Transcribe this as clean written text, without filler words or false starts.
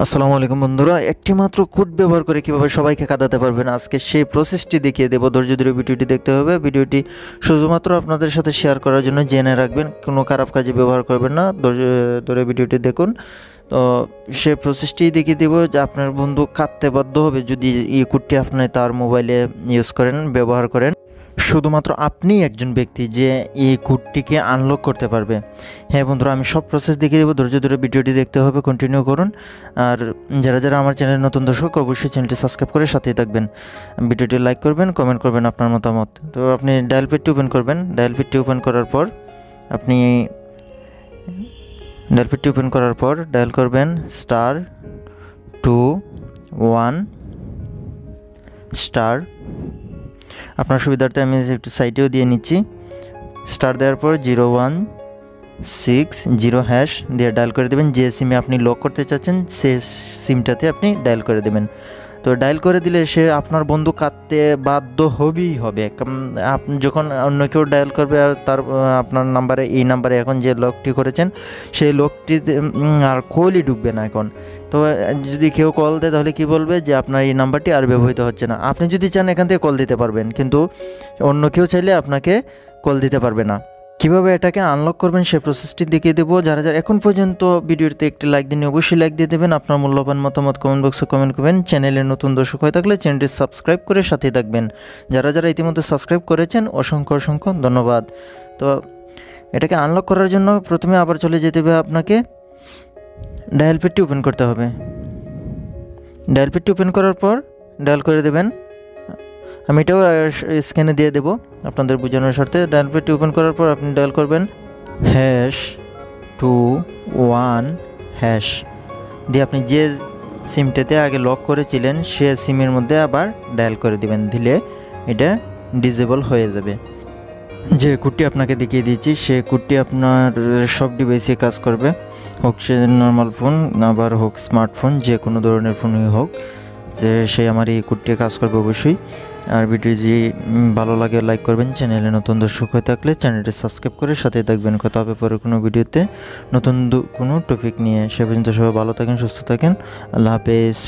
আসসালামু আলাইকুম বন্ধুরা, একটি মাত্র কোড ব্যবহার করে কিভাবে সবাইকে কাঁদাতে পারবেন আজকে সেই প্রসেসটি দেখিয়ে দেব। ধৈর্য ধরে ভিডিওটি দেখতে হবে। ভিডিওটি শুধুমাত্র আপনাদের সাথে শেয়ার করার জন্য, জেনে রাখবেন, কোনো খারাপ কাজে ব্যবহার করবেন না। ধৈর্য ধরে ভিডিওটি দেখুন। তো সেই প্রসেসটি দেখিয়ে দেব যে আপনার বন্ধু কাঁদতে বাধ্য হবে যদি এই কোডটি আপনি তার মোবাইলে ইউজ করেন, ব্যবহার করেন। শুধুমাত্র আপনি একজন ব্যক্তি যে এই কোডটিকে আনলক করতে পারবে। হ্যাঁ বন্ধুরা, আমি সব প্রসেস দেখিয়ে দেবো। ধৈর্য ধরে ভিডিওটি দেখতে হবে, কন্টিনিউ করুন। আর যারা যারা আমার চ্যানেলে নতুন দর্শক, অবশ্যই চ্যানেলটি সাবস্ক্রাইব করে সাথেই থাকবেন। ভিডিওটি লাইক করবেন, কমেন্ট করবেন আপনার মতামত। তো আপনি ডায়াল পেডটি ওপেন করবেন। ডায়াল পেডটি ওপেন করার পর আপনি ডায়াল করবেন *2 1 আপনার সুবিধার্থে আমি একটু সাইটেও দিয়ে নিচ্ছি। স্টার দেওয়ার পর 0160# দিয়ে ডায়াল করে দেবেন। যে সিমে আপনি লক করতে চাচ্ছেন সেই সিমটাতে আপনি ডায়াল করে দেবেন। তো ডায়াল করে দিলে সে আপনার বন্ধু কাঁদতে বাধ্য হবেই হবে। আপনি যখন অন্য কেউ ডায়াল করবে আর তার আপনার নাম্বারে, এই নাম্বারে এখন যে লকটি করেছেন সেই লকটি আর কলই ঢুকবে না এখন। তো যদি কেউ কল দেয় তাহলে কি বলবে যে আপনার এই নাম্বারটি আর ব্যবহৃত হচ্ছে না। আপনি যদি চান এখান থেকে কল দিতে পারবেন, কিন্তু অন্য কেউ চাইলে আপনাকে কল দিতে পারবে না। কীভাবে এটাকে আনলক করবেন সেই প্রসেসটি দেখিয়ে দেবো। যারা যারা এখন পর্যন্ত ভিডিওতে একটি লাইক দিন, অবশ্যই লাইক দিয়ে দেবেন। আপনার মূল্যবান মতামত কমেন্ট বক্সে কমেন্ট করবেন। চ্যানেলে নতুন দর্শক হয়ে থাকলে চ্যানেলটি সাবস্ক্রাইব করে সাথেই থাকবেন। যারা যারা ইতিমধ্যে সাবস্ক্রাইব করেছেন অসংখ্য অসংখ্য ধন্যবাদ। তো এটাকে আনলক করার জন্য প্রথমে আবার চলে যেতে হবে, আপনাকে ডায়াল পেডটি ওপেন করতে হবে। ডায়াল পেডটি ওপেন করার পর ডায়াল করে দেবেন। আমি এটাও স্ক্যানে দিয়ে দেবো আপনাদের বোঝানোর স্বার্থে। ডায়াল পেডটি ওপেন করার পর আপনি ডায়াল করবেন #21# দিয়ে আপনি যে সিমটাতে আগে লক করেছিলেন সে সিমের মধ্যে আবার ডায়াল করে দিবেন। দিলে এটা ডিসেবল হয়ে যাবে। যে কোডটি আপনাকে দেখিয়ে দিয়েছি সে কোডটি আপনার সব ডিভাইসে কাজ করবে, হোক সে নর্মাল ফোন আবার হোক স্মার্টফোন, যে কোনো ধরনের ফোনই হোক, যে সে আমার এই কোডটি কাজ করবে অবশ্যই। আর ভিডিও যদি ভালো লাগে লাইক করবেন। চ্যানেলে নতুন দর্শক হয়ে থাকলে চ্যানেলটি সাবস্ক্রাইব করে সাথেই থাকবেন। কথা হবে পরে কোনো ভিডিওতে নতুন কোনো টপিক নিয়ে। সে পর্যন্ত সবাই ভালো থাকেন, সুস্থ থাকেন। আল্লাহ হাফেজ।